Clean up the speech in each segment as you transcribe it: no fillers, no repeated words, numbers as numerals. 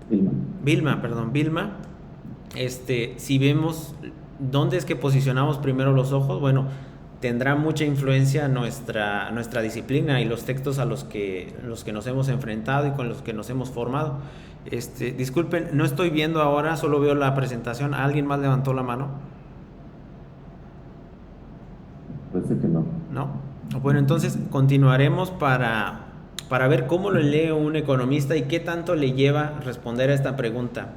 Vilma. Vilma. Si vemos dónde es que posicionamos primero los ojos, bueno, tendrá mucha influencia nuestra disciplina y los textos a los que nos hemos enfrentado y con los que nos hemos formado. Disculpen, no estoy viendo ahora, solo veo la presentación. ¿Alguien más levantó la mano? Parece que no. ¿No? Bueno, entonces continuaremos para ver cómo lo lee un economista y qué tanto le lleva responder a esta pregunta.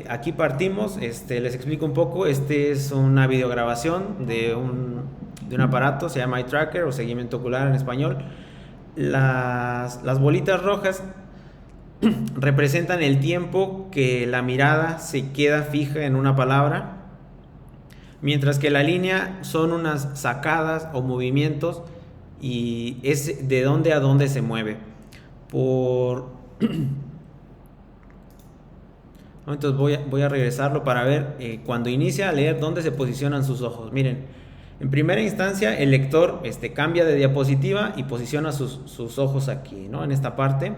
Aquí partimos, les explico un poco. Es una videograbación de un aparato, se llama eye tracker o seguimiento ocular en español. Las bolitas rojas representan el tiempo que la mirada se queda fija en una palabra, mientras que la línea son unas sacadas o movimientos y es de dónde a dónde se mueve. Por Entonces voy a regresarlo para ver cuando inicia a leer dónde se posicionan sus ojos. Miren, en primera instancia el lector cambia de diapositiva y posiciona sus ojos aquí, ¿no? En esta parte.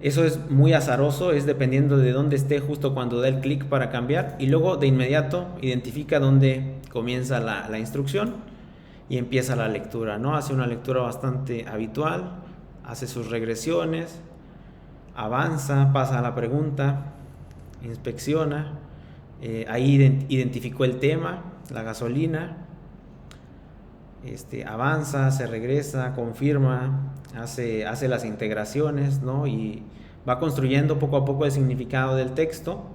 Eso es muy azaroso, es dependiendo de dónde esté justo cuando da el clic para cambiar. Y luego de inmediato identifica dónde comienza la instrucción y empieza la lectura, ¿no? Hace una lectura bastante habitual, hace sus regresiones, avanza, pasa a la pregunta, inspecciona, ahí identificó el tema, la gasolina, avanza, se regresa, confirma, hace las integraciones, ¿no? Y va construyendo poco a poco el significado del texto,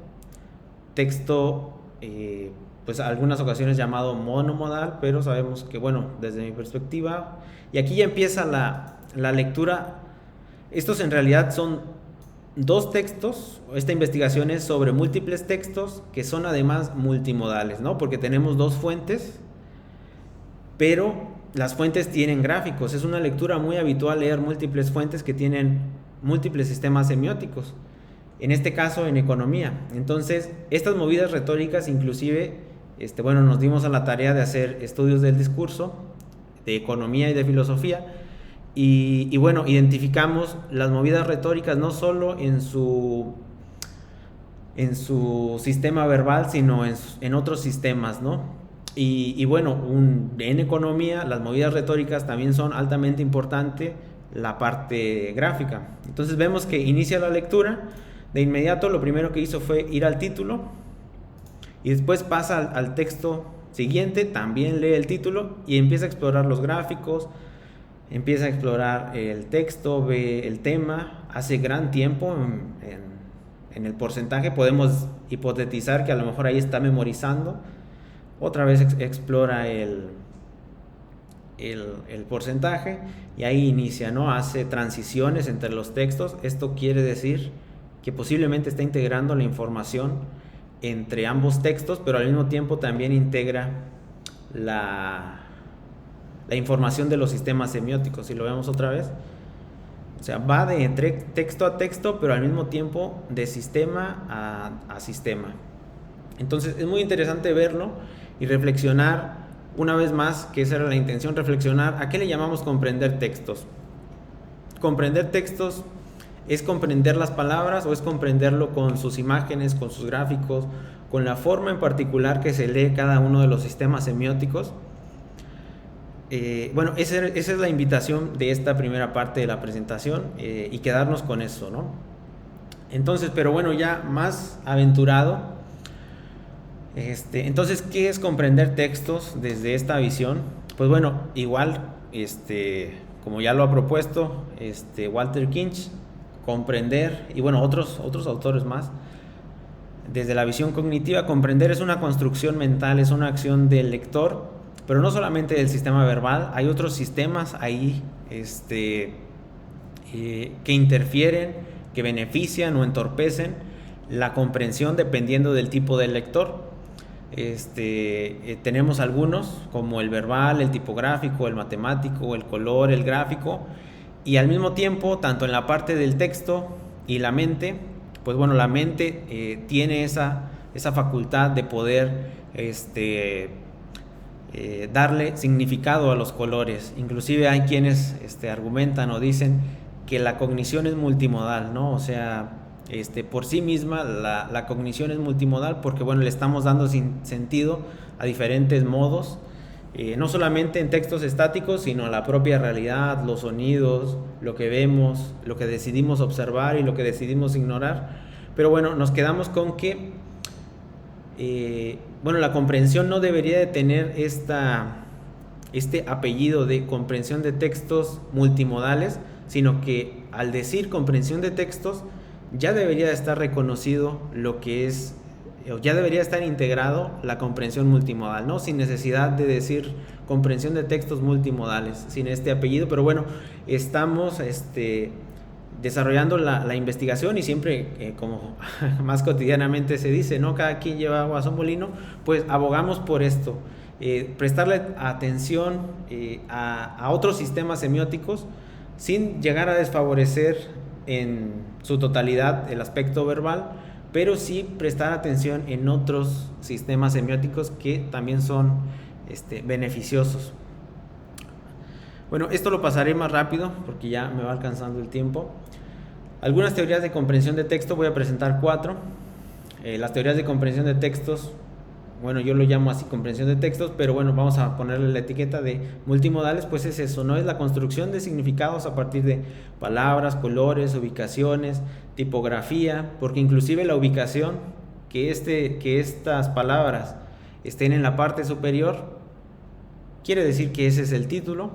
pues algunas ocasiones llamado monomodal, pero sabemos que, bueno, desde mi perspectiva, y aquí ya empieza la lectura. Estos en realidad son dos textos. Esta investigación es sobre múltiples textos que son además multimodales, ¿no? Porque tenemos dos fuentes, pero las fuentes tienen gráficos. Es una lectura muy habitual leer múltiples fuentes que tienen múltiples sistemas semióticos, en este caso en economía. Entonces, estas movidas retóricas inclusive, bueno, nos dimos a la tarea de hacer estudios del discurso, de economía y de filosofía, y bueno, identificamos las movidas retóricas no solo en su sistema verbal, sino en otros sistemas, ¿no? Y bueno, en economía las movidas retóricas también son altamente importantes, la parte gráfica. Entonces vemos que inicia la lectura, de inmediato lo primero que hizo fue ir al título y después pasa al texto siguiente, también lee el título y empieza a explorar los gráficos, empieza a explorar el texto, ve el tema, hace gran tiempo en el porcentaje. Podemos hipotetizar que a lo mejor ahí está memorizando. Otra vez explora el porcentaje y ahí inicia, ¿no? Hace transiciones entre los textos. Esto quiere decir que posiblemente está integrando la información entre ambos textos, pero al mismo tiempo también integra la información de los sistemas semióticos. Si lo vemos otra vez, o sea, va de entre texto a texto, pero al mismo tiempo de sistema a sistema. Entonces es muy interesante verlo y reflexionar una vez más, que esa era la intención, reflexionar a qué le llamamos comprender textos. Comprender textos es comprender las palabras o es comprenderlo con sus imágenes, con sus gráficos, con la forma en particular que se lee cada uno de los sistemas semióticos. Bueno, esa es la invitación de esta primera parte de la presentación, y quedarnos con eso, ¿no? Entonces, pero bueno, ya más aventurado, entonces, ¿qué es comprender textos desde esta visión? Pues bueno, igual, como ya lo ha propuesto Walter Kinch, comprender, y bueno, otros autores más, desde la visión cognitiva, comprender es una construcción mental, es una acción del lector, pero no solamente del sistema verbal, hay otros sistemas ahí que interfieren, que benefician o entorpecen la comprensión dependiendo del tipo del lector. Tenemos algunos como el verbal, el tipográfico, el matemático, el color, el gráfico, y al mismo tiempo, tanto en la parte del texto y la mente, pues bueno, la mente tiene esa facultad de poder darle significado a los colores. Inclusive hay quienes argumentan o dicen que la cognición es multimodal, ¿no? O sea, por sí misma la cognición es multimodal porque, bueno, le estamos dando sentido a diferentes modos, no solamente en textos estáticos, sino a la propia realidad, los sonidos, lo que vemos, lo que decidimos observar y lo que decidimos ignorar. Pero bueno, nos quedamos con que, bueno, la comprensión no debería de tener este apellido de comprensión de textos multimodales, sino que al decir comprensión de textos ya debería estar reconocido lo que es, ya debería estar integrado la comprensión multimodal, ¿no? Sin necesidad de decir comprensión de textos multimodales, sin este apellido. Pero bueno, estamos desarrollando la investigación y siempre, como más cotidianamente se dice, ¿no? Cada quien lleva agua a su molino, pues abogamos por esto. Prestarle atención a otros sistemas semióticos sin llegar a desfavorecer en su totalidad el aspecto verbal, pero sí prestar atención en otros sistemas semióticos que también son beneficiosos. Bueno, esto lo pasaré más rápido porque ya me va alcanzando el tiempo. Algunas teorías de comprensión de texto, voy a presentar 4. Las teorías de comprensión de textos, bueno, yo lo llamo así, comprensión de textos, pero bueno, vamos a ponerle la etiqueta de multimodales, pues es eso, ¿no? Es la construcción de significados a partir de palabras, colores, ubicaciones, tipografía, porque inclusive la ubicación, que estas palabras estén en la parte superior, quiere decir que ese es el título,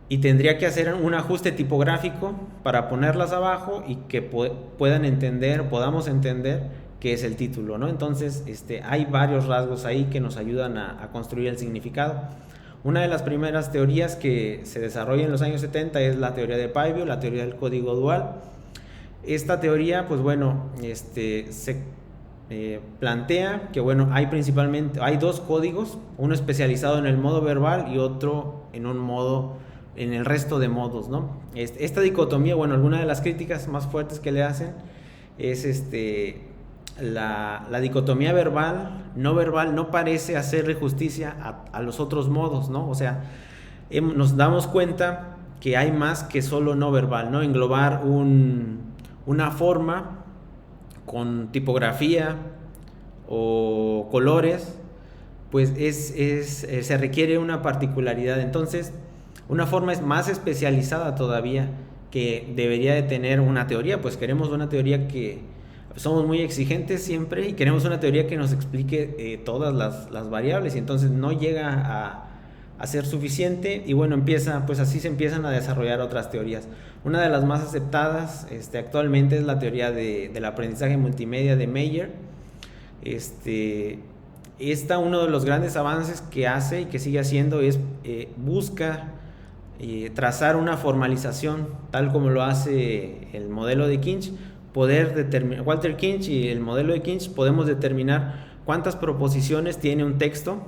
y tendría que hacer un ajuste tipográfico para ponerlas abajo y que podamos entender que es el título, ¿no? Entonces, hay varios rasgos ahí que nos ayudan a construir el significado. Una de las primeras teorías que se desarrolla en los años 70 es la teoría de Paivio, la teoría del código dual. Esta teoría, pues bueno, se plantea que, bueno, hay 2 códigos, uno especializado en el modo verbal y otro en el resto de modos, ¿no? Esta dicotomía, bueno, alguna de las críticas más fuertes que le hacen es la dicotomía verbal no parece hacerle justicia a los otros modos, ¿no? O sea, nos damos cuenta que hay más que solo no verbal, ¿no? Englobar una forma con tipografía o colores, pues se requiere una particularidad. Entonces, una forma es más especializada todavía que debería de tener una teoría, pues queremos una teoría que somos muy exigentes siempre y queremos una teoría que nos explique todas las variables, y entonces no llega a ser suficiente y bueno, así se empiezan a desarrollar otras teorías. Una de las más aceptadas actualmente es la teoría del aprendizaje multimedia de Meyer. Uno de los grandes avances que hace y que sigue haciendo es busca trazar una formalización tal como lo hace el modelo de Kinch. Walter Kinch y el modelo de Kinch podemos determinar cuántas proposiciones tiene un texto.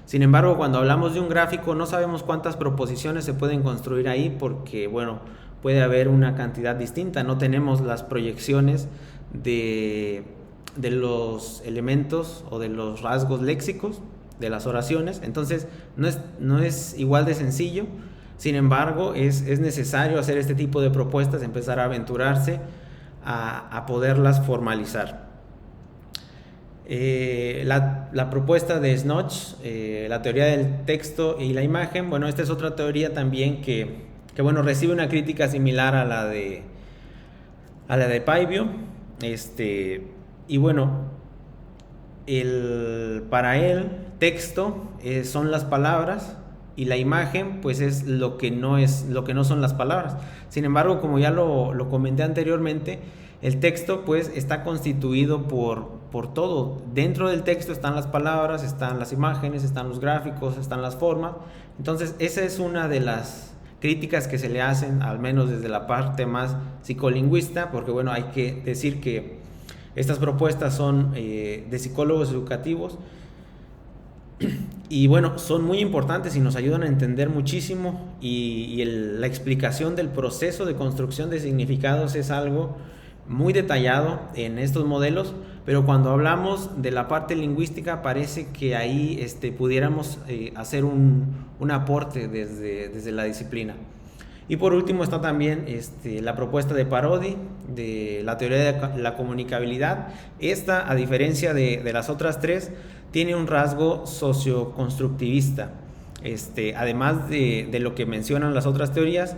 Sin embargo, cuando hablamos de un gráfico no sabemos cuántas proposiciones se pueden construir ahí porque, bueno, puede haber una cantidad distinta. No tenemos las proyecciones de los elementos o de los rasgos léxicos de las oraciones. Entonces, no es igual de sencillo. Sin embargo, es necesario hacer este tipo de propuestas, empezar a aventurarse a poderlas formalizar. La propuesta de Snoch, la teoría del texto y la imagen, bueno, esta es otra teoría también que bueno, recibe una crítica similar a la de Paivio. Y bueno, para él texto son las palabras y la imagen pues es lo que no son las palabras. Sin embargo, como ya lo comenté anteriormente, el texto pues está constituido por todo. Dentro del texto están las palabras, están las imágenes, están los gráficos, están las formas. Entonces esa es una de las críticas que se le hacen, al menos desde la parte más psicolingüista, porque bueno, hay que decir que estas propuestas son de psicólogos educativos y bueno, son muy importantes y nos ayudan a entender muchísimo, y la explicación del proceso de construcción de significados es algo muy detallado en estos modelos, pero cuando hablamos de la parte lingüística parece que ahí pudiéramos hacer un aporte desde la disciplina. Y por último está también la propuesta de Parodi de la teoría de la comunicabilidad. Esta, a diferencia de las otras tres, tiene un rasgo socioconstructivista. Además de lo que mencionan las otras teorías,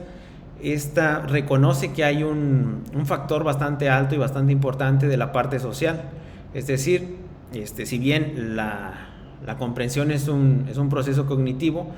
esta reconoce que hay un factor bastante alto y bastante importante de la parte social. Es decir, si bien la comprensión es un proceso cognitivo,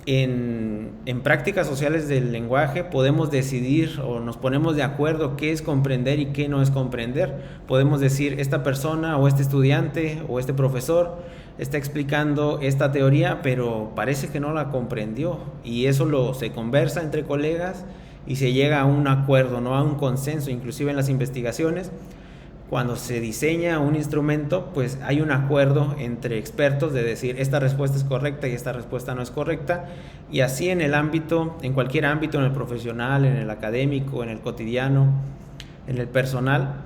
en prácticas sociales del lenguaje podemos decidir o nos ponemos de acuerdo qué es comprender y qué no es comprender. Podemos decir, esta persona o este estudiante o este profesor está explicando esta teoría, pero parece que no la comprendió, y eso se conversa entre colegas y se llega a un acuerdo, no a un consenso. Inclusive en las investigaciones, cuando se diseña un instrumento, pues hay un acuerdo entre expertos de decir esta respuesta es correcta y esta respuesta no es correcta, y así en cualquier ámbito, en el profesional, en el académico, en el cotidiano, en el personal,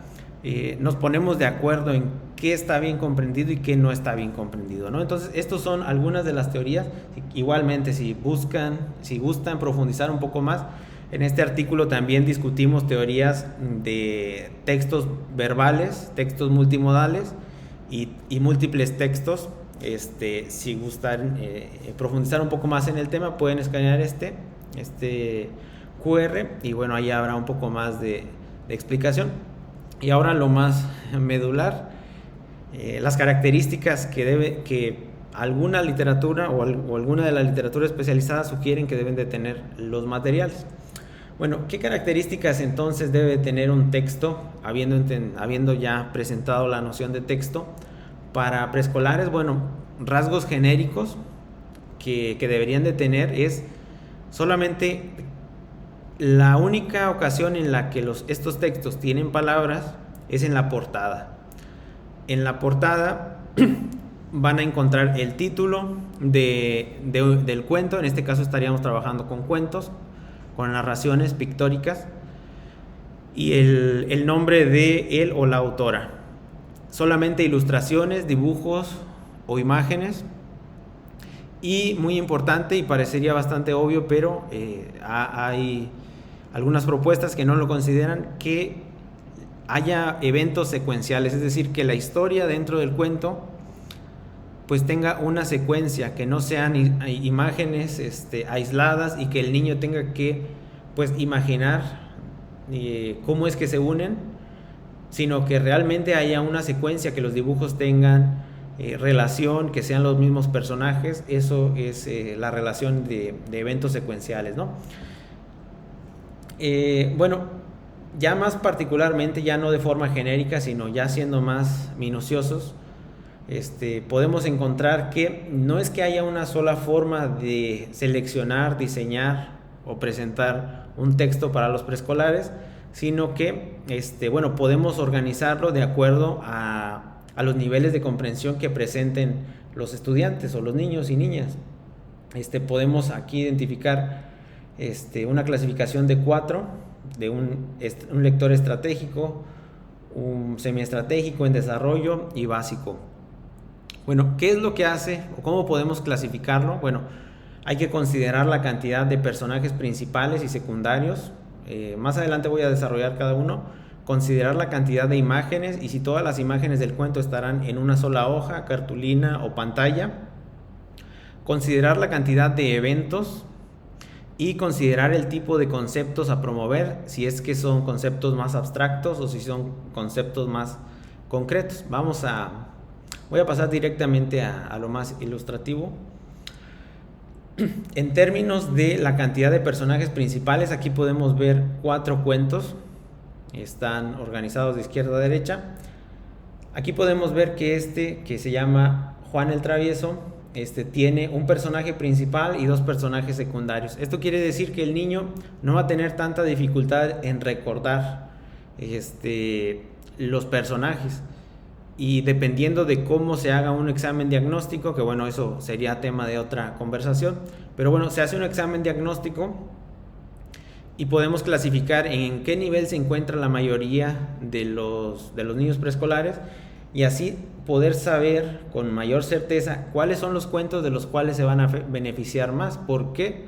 nos ponemos de acuerdo en qué está bien comprendido y qué no está bien comprendido, ¿no? Entonces, estos son algunas de las teorías. Igualmente, si gustan profundizar un poco más, en este artículo también discutimos teorías de textos verbales, textos multimodales y múltiples textos. Si gustan profundizar un poco más en el tema, pueden escanear este QR y bueno, ahí habrá un poco más de explicación. Y ahora lo más medular, las características que alguna literatura o alguna de la literatura especializada sugieren que deben de tener los materiales. Bueno, ¿qué características entonces debe tener un texto, habiendo ya presentado la noción de texto? Para preescolares, bueno, rasgos genéricos que deberían de tener es solamente la única ocasión en la que estos textos tienen palabras es en la portada. En la portada van a encontrar el título del cuento. En este caso estaríamos trabajando con cuentos, con narraciones pictóricas, y el nombre de él o la autora. Solamente ilustraciones, dibujos o imágenes. Y muy importante, y parecería bastante obvio, pero hay algunas propuestas que no lo consideran, que haya eventos secuenciales, es decir, que la historia dentro del cuento pues tenga una secuencia, que no sean imágenes aisladas y que el niño tenga que pues imaginar cómo es que se unen, sino que realmente haya una secuencia, que los dibujos tengan relación, que sean los mismos personajes. Eso es la relación de eventos secuenciales, ¿no? Bueno, ya más particularmente, ya no de forma genérica, sino ya siendo más minuciosos, podemos encontrar que no es que haya una sola forma de seleccionar, diseñar o presentar un texto para los preescolares, sino que bueno, podemos organizarlo de acuerdo a los niveles de comprensión que presenten los estudiantes o los niños y niñas. Podemos aquí identificar una clasificación de 4, de un lector estratégico, un semiestratégico, en desarrollo y básico. Bueno, ¿qué es lo que hace o cómo podemos clasificarlo? Bueno, hay que considerar la cantidad de personajes principales y secundarios. Más adelante voy a desarrollar cada uno. Considerar la cantidad de imágenes y si todas las imágenes del cuento estarán en una sola hoja, cartulina o pantalla. Considerar la cantidad de eventos y considerar el tipo de conceptos a promover, si es que son conceptos más abstractos o si son conceptos más concretos. Voy a pasar directamente a lo más ilustrativo. En términos de la cantidad de personajes principales, aquí podemos ver 4 cuentos. Están organizados de izquierda a derecha. Aquí podemos ver que que se llama Juan el Travieso, tiene un personaje principal y 2 personajes secundarios. Esto quiere decir que el niño no va a tener tanta dificultad en recordar los personajes. Y dependiendo de cómo se haga un examen diagnóstico, que bueno, eso sería tema de otra conversación, pero bueno, se hace un examen diagnóstico y podemos clasificar en qué nivel se encuentra la mayoría de los niños preescolares, y así poder saber con mayor certeza cuáles son los cuentos de los cuales se van a beneficiar más. ¿Por qué?